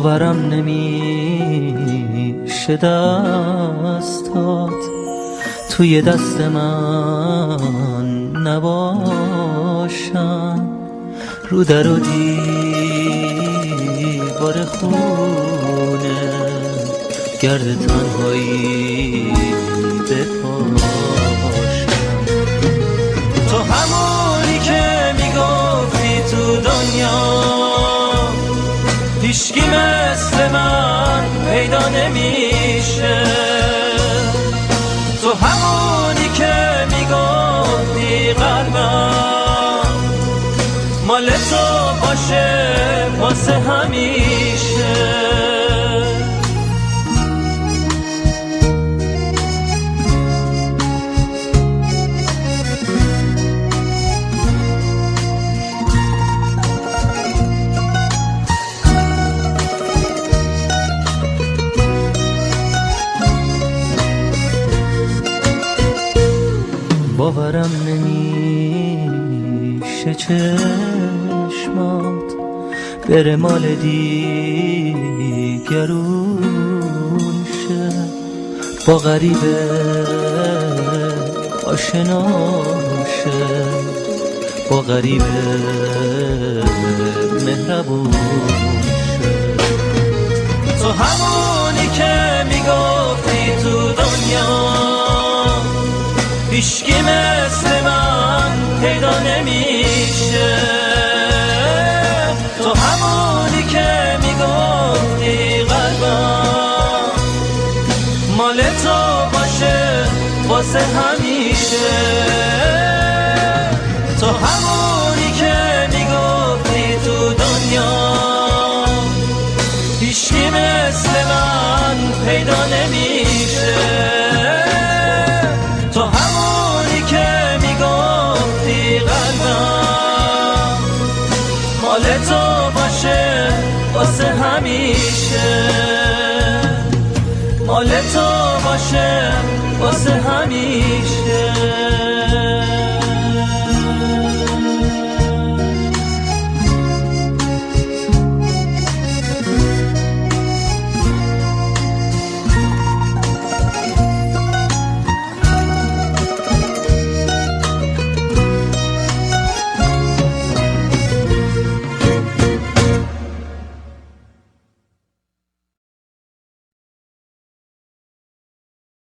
باورم نمیشه دستات توی دست من نباشن، رو در و دیوار خونه گرد تنهایی بپاشن. تو همونی که میگفتی تو دنیا هیچکی مثل من پیدا نمیشه، تو همونی که میگفتی قلبم مال تو باشه واسه همیشه. باورم نمیشه چشمات بره مال دیگرون شه، با غریبه آشنا شه، با غریبه مهربون شه. تو همونی که میگفتی تو دنیا هیچکی مثل من پیدا نمیشه، تو همونی که میگفتی قلبم مال تو باشه واسه همیشه، تو همونی که میگفتی تو دنیا هیچکی مثل من پیدا نمیشه، تو همونی که میگفتی قلبم مال تو باشه واسه همیشه، مال تو باشه واسه همیشه.